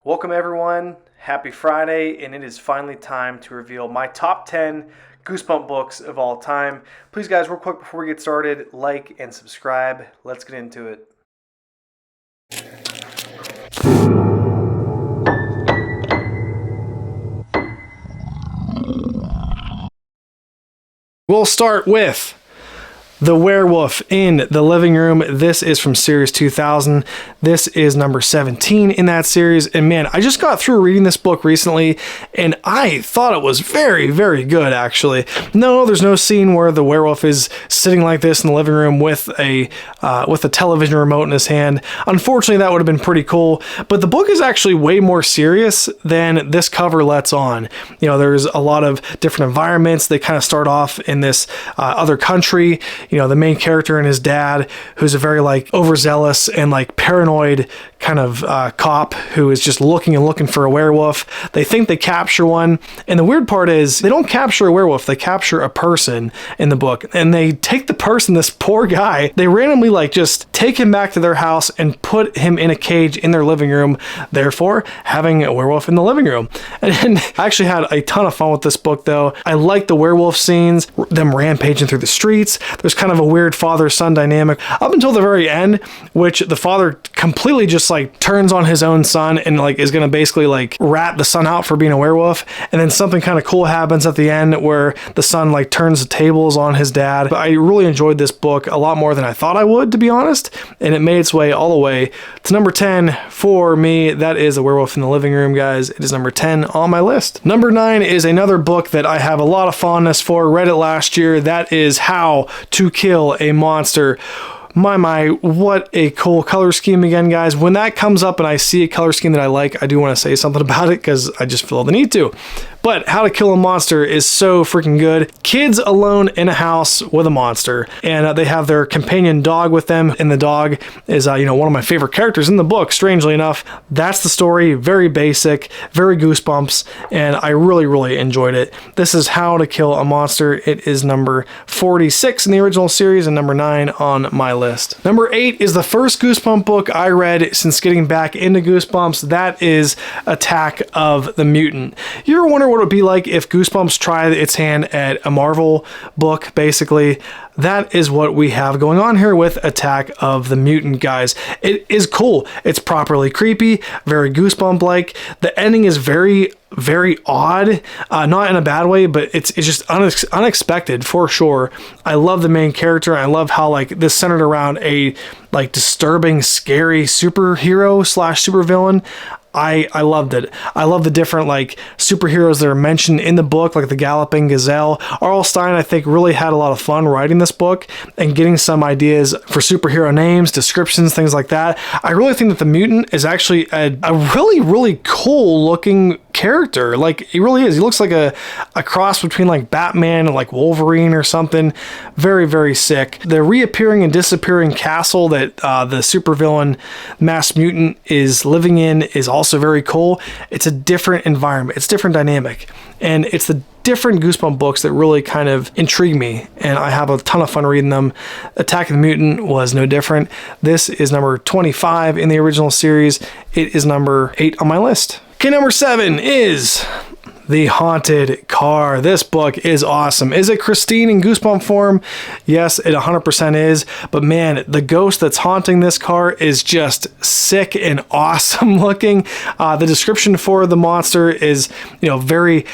Welcome everyone, happy Friday, and it is finally time to reveal my top 10 Goosebump books of all time. Please guys, real quick before we get started, like and subscribe. Let's get into it. We'll start with The Werewolf in the Living Room. This is from Series 2000. This is number 17 in that series. And man, I just got through reading this book recently, and I thought it was very, very good, actually. No, there's no scene where the werewolf is sitting like this in the living room with a television remote in his hand. Unfortunately, that would have been pretty cool. But the book is actually way more serious than this cover lets on. You know, there's a lot of different environments. They kind of start off in this other country. You know, the main character and his dad, who's a very overzealous and paranoid kind of cop who is just looking for a werewolf. They think they capture one, and the weird part is they don't capture a werewolf, they capture a person in the book, and they take the person, this poor guy, they randomly just take him back to their house and put him in a cage in their living room, therefore having a werewolf in the living room. And I actually had a ton of fun with this book though. I like the werewolf scenes, them rampaging through the streets. There's kind of a weird father-son dynamic up until the very end, which the father completely just turns on his own son and is gonna basically rat the son out for being a werewolf. And then something kind of cool happens at the end where the son turns the tables on his dad. But I really enjoyed this book a lot more than I thought I would, to be honest, and it made its way all the way to number 10 for me. That is The Werewolf in the Living Room, guys. It is number 10 on my list. Number 9 is another book that I have a lot of fondness for. Read it last year. That is How to Kill a Monster. My, what a cool color scheme again, guys. When that comes up and I see a color scheme that I like, I do want to say something about it because I just feel the need to. But How to Kill a Monster is so freaking good. Kids alone in a house with a monster, and they have their companion dog with them, and the dog is one of my favorite characters in the book, strangely enough. That's the story. Very basic, very Goosebumps, and I really, really enjoyed it. This is How to Kill a Monster. It is number 46 in the original series and number 9 on my list. Number 8 is the first Goosebump book I read since getting back into Goosebumps. That is Attack of the Mutant. You ever wonder what it would be like if Goosebumps tried its hand at a Marvel book, basically? That is what we have going on here with Attack of the Mutant, guys. It is cool. It's properly creepy, very Goosebump-like. The ending is very, very odd, not in a bad way, but it's just unexpected for sure. I love the main character. I love how this centered around a disturbing, scary superhero slash supervillain. I loved it. I love the different superheroes that are mentioned in the book, like the Galloping Gazelle. R.L. Stine, I think, really had a lot of fun writing this book and getting some ideas for superhero names, descriptions, things like that. I really think that the Mutant is actually a really, really cool looking character. He really is. He looks like a cross between Batman and Wolverine or something. Very, very sick. The reappearing and disappearing castle that the supervillain Masked Mutant is living in is also very cool. It's a different environment. It's different dynamic. And it's the different Goosebump books that really kind of intrigue me, and I have a ton of fun reading them. Attack of the Mutant was no different. This is number 25 in the original series. It is number 8 on my list. Okay, number 7 is The Haunted Car. This book is awesome. Is it Christine in Goosebump form? Yes, it 100% is. But man, the ghost that's haunting this car is just sick and awesome looking. The description for the monster is, very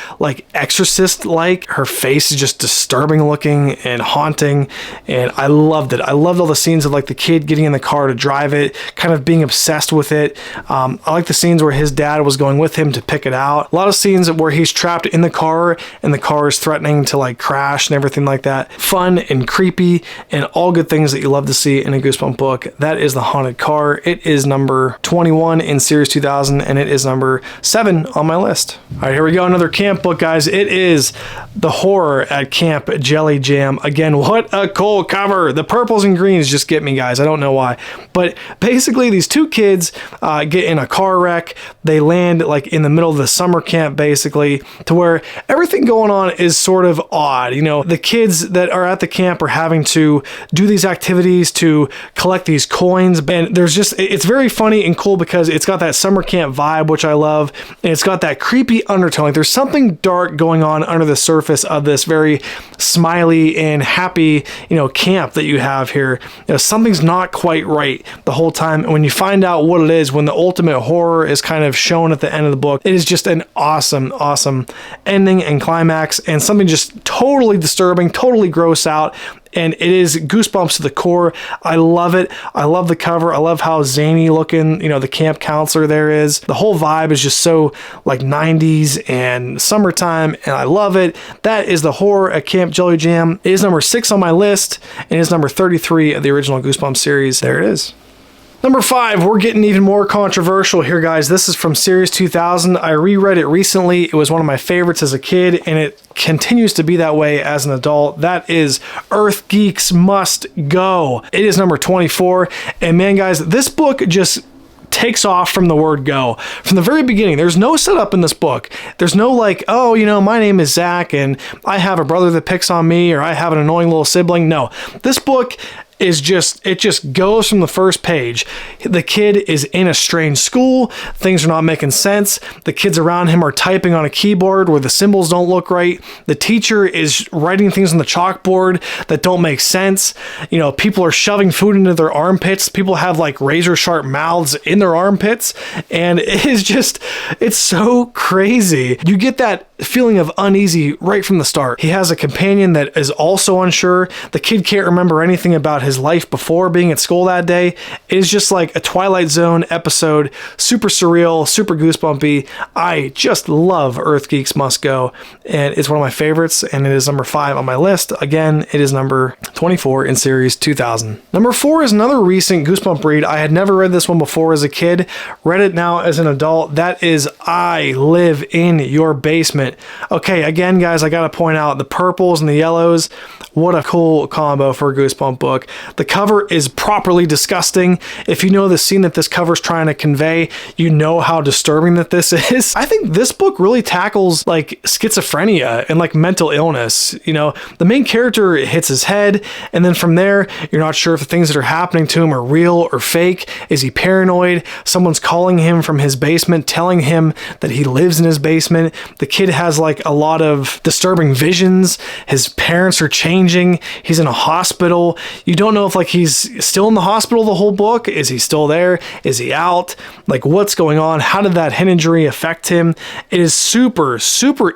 Exorcist-like. Her face is just disturbing looking and haunting, and I loved it. I loved all the scenes of the kid getting in the car to drive it, kind of being obsessed with it. I like the scenes where his dad was going with him to pick it out. A lot of scenes where he's trapped in the car and the car is threatening to crash and everything like that. Fun and creepy and all good things that you love to see in a Goosebump book. That is The Haunted Car. It is number 21 in Series 2000, and it is number 7 on my list. All right, here we go. Another camp book, guys. It is The Horror at Camp Jelly Jam. Again, what a cool cover. The purples and greens just get me, guys. I don't know why. But basically, these two kids get in a car wreck. They land in the middle of the summer camp, basically. basically, to where everything going on is sort of odd. You know, the kids that are at the camp are having to do these activities to collect these coins, and there's just, it's very funny and cool because it's got that summer camp vibe, which I love, and it's got that creepy undertone. Like there's something dark going on under the surface of this very smiley and happy, you know, camp that you have here. You know, something's not quite right the whole time, and when you find out what it is, when the ultimate horror is kind of shown at the end of the book, it is just an awesome ending and climax, and something just totally disturbing, totally gross out, and it is goosebumps to the core. I love it. I love the cover. I love how zany looking, you know, the camp counselor there is. The whole vibe is just so like 90s and summertime, and I love it. That is the horror at Camp Jelly Jam. It is number 6 on my list, and it is number 33 of the original Goosebumps series. There it is. Number 5, we're getting even more controversial here, guys. This is from Series 2000. I reread it recently. It was one of my favorites as a kid, and it continues to be that way as an adult. That is Earth Geeks Must Go. It is number 24. And man, guys, this book just takes off from the word go. From the very beginning, there's no setup in this book. There's no like, oh, you know, my name is Zach, and I have a brother that picks on me, or I have an annoying little sibling. No, this book is just, it just goes from the first page. The kid is in a strange school. Things are not making sense. The kids around him are typing on a keyboard where the symbols don't look right. The teacher is writing things on the chalkboard that don't make sense. You know, people are shoving food into their armpits. People have like razor sharp mouths in their armpits. And it is just, it's so crazy. You get that feeling of uneasy right from the start. He has a companion that is also unsure. The kid can't remember anything about his life before being at school that day. It is just like a Twilight Zone episode, super surreal, super goosebumpy. I just love Earth Geeks Must Go, and it's one of my favorites, and it is number 5 on my list. Again, it is number 24 in Series 2000. Number 4 is another recent Goosebump read. I had never read this one before as a kid, read it now as an adult. That is I Live in Your Basement. Okay, again, guys, I gotta point out the purples and the yellows. What a cool combo for a Goosebump book. The cover is properly disgusting. If you know the scene that this cover is trying to convey, you know how disturbing that this is. I think this book really tackles like schizophrenia and like mental illness. You know, the main character hits his head, and then from there, you're not sure if the things that are happening to him are real or fake. Is he paranoid? Someone's calling him from his basement, telling him that he lives in his basement. The kid has like a lot of disturbing visions. His parents are changing. He's in a hospital. You don't know if like he's still in the hospital the whole book. Is he still there? Is he out? Like what's going on? How did that head injury affect him? It is super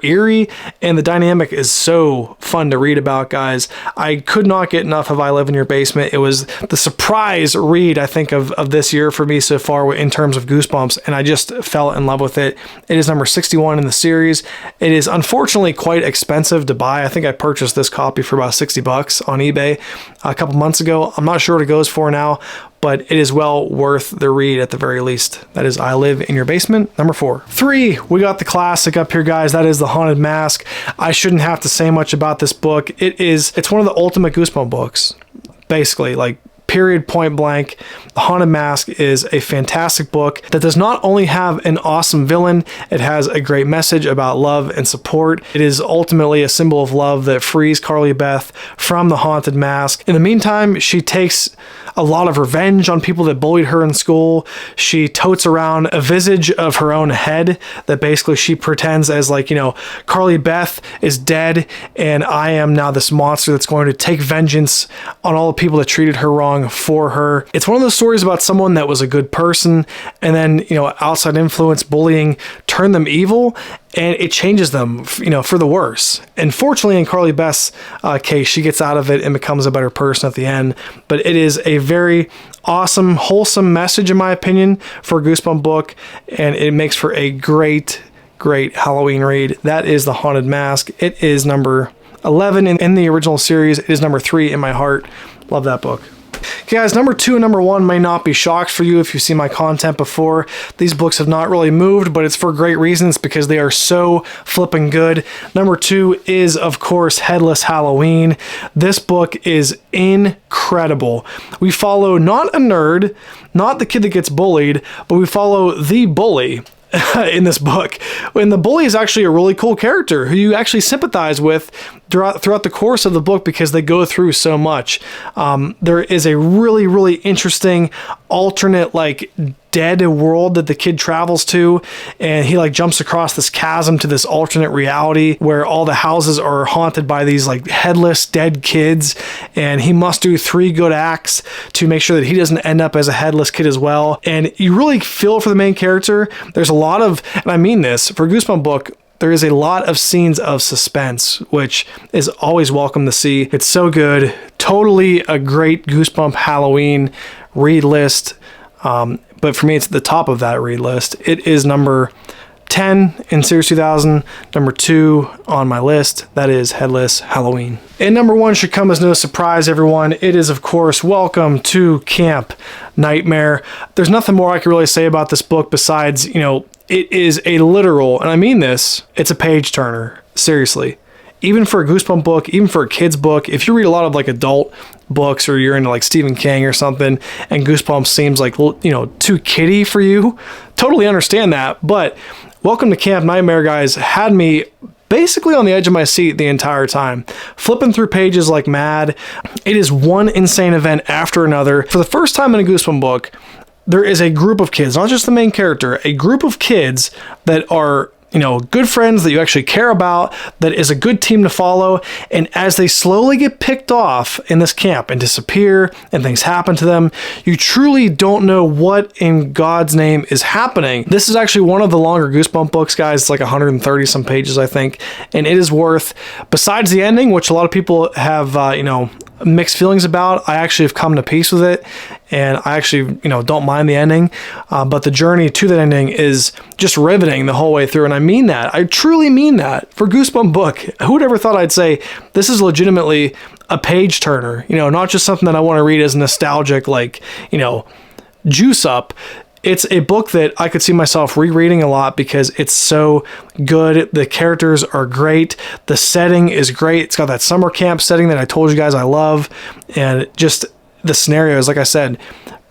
eerie, and the dynamic is so fun to read about, guys. I could not get enough of I Live in Your Basement. It was the surprise read, I think, of this year for me so far in terms of Goosebumps, and I just fell in love with it. It is number 61 in the series. It is unfortunately quite expensive to buy. I think I purchased this copy for about $60 on eBay a couple months ago. I'm not sure what it goes for now, but it is well worth the read at the very least. That is I Live in Your Basement, number 4. 3, we got the classic up here, guys. That is The Haunted Mask. I shouldn't have to say much about this book. It's one of the ultimate Goosebump books, basically, like period, point blank. The Haunted Mask is a fantastic book that does not only have an awesome villain, it has a great message about love and support. It is ultimately a symbol of love that frees Carly Beth from the haunted mask. In the meantime, she takes a lot of revenge on people that bullied her in school. She totes around a visage of her own head that basically she pretends as like, you know, Carly Beth is dead and I am now this monster that's going to take vengeance on all the people that treated her wrong for her. It's one of those stories about someone that was a good person, and then, you know, outside influence, bullying turned them evil, and it changes them, you know, for the worse. And fortunately, in Carly Beth's case, she gets out of it and becomes a better person at the end. But it is a very awesome, wholesome message, in my opinion, for a Goosebump book, and it makes for a great Halloween read. That is The Haunted Mask. It is number 11 in the original series. It is number 3 in my heart. Love that book. Okay, guys, number 2 and number 1 may not be shocks for you if you've seen my content before. These books have not really moved, but it's for great reasons because they are so flipping good. Number 2 is, of course, Headless Halloween. This book is incredible. We follow not a nerd, not the kid that gets bullied, but we follow the bully. in this book. And the bully is actually a really cool character who you actually sympathize with throughout the course of the book because they go through so much. There is a really, really interesting alternate, like, dead world that the kid travels to, and he like jumps across this chasm to this alternate reality where all the houses are haunted by these like headless dead kids, and he must do 3 good acts to make sure that he doesn't end up as a headless kid as well. And you really feel for the main character. There's a lot of, and I mean this, for a Goosebump book, there is a lot of scenes of suspense, which is always welcome to see. It's so good. Totally a great Goosebump Halloween read list. But for me, it's at the top of that read list. It is number 10 in Series 2000, number 2 on my list. That is Headless Halloween. And number 1 should come as no surprise, everyone. It is, of course, Welcome to Camp Nightmare. There's nothing more I can really say about this book besides, you know, it is a literal, and I mean this, it's a page turner. Seriously. Even for a Goosebump book, even for a kid's book, if you read a lot of like adult books or you're into like Stephen King or something and Goosebumps seems like, you know, too kiddie for you, totally understand that. But Welcome to Camp Nightmare, guys, had me basically on the edge of my seat the entire time, flipping through pages like mad. It is one insane event after another. For the first time in a Goosebump book, there is a group of kids, not just the main character, a group of kids that are, you know, good friends that you actually care about, that is a good team to follow. And as they slowly get picked off in this camp and disappear and things happen to them, you truly don't know what in God's name is happening. This is actually one of the longer Goosebump books, guys. It's like 130 some pages, I think. And it is worth, besides the ending, which a lot of people have, you know, mixed feelings about, I actually have come to peace with it. And I actually, you know, don't mind the ending, but the journey to that ending is just riveting the whole way through. And I mean that. I truly mean that. For Goosebump book, who would ever thought I'd say this is legitimately a page turner, you know, not just something that I want to read as nostalgic, like, you know, juice up. It's a book that I could see myself rereading a lot because it's so good. The characters are great. The setting is great. It's got that summer camp setting that I told you guys I love. And just the scenarios, like I said,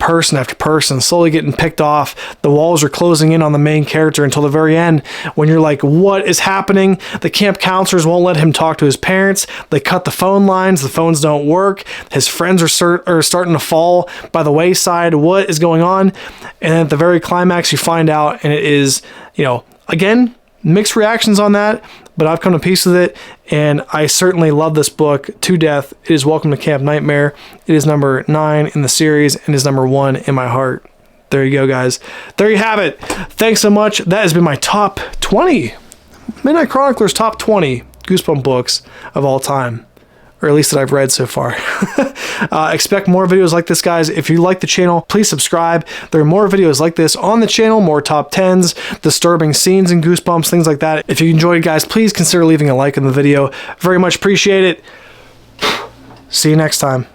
person after person slowly getting picked off. The walls are closing in on the main character until the very end when you're like, what is happening? The camp counselors won't let him talk to his parents. They cut the phone lines. The phones don't work. His friends are starting to fall by the wayside. What is going on? And at the very climax, you find out, and it is, you know, again, mixed reactions on that, but I've come to peace with it, and I certainly love this book to death. It is Welcome to Camp Nightmare. It is number 9 in the series and is number 1 in my heart. There you go, guys. There you have it. Thanks so much. That has been my top 20. Midnight Chronicler's top 20 Goosebump books of all time, or at least that I've read so far. Expect more videos like this, guys. If you like the channel, please subscribe. There are more videos like this on the channel, more top 10s, disturbing scenes in Goosebumps, things like that. If you enjoyed, guys, please consider leaving a like on the video. Very much appreciate it. See you next time.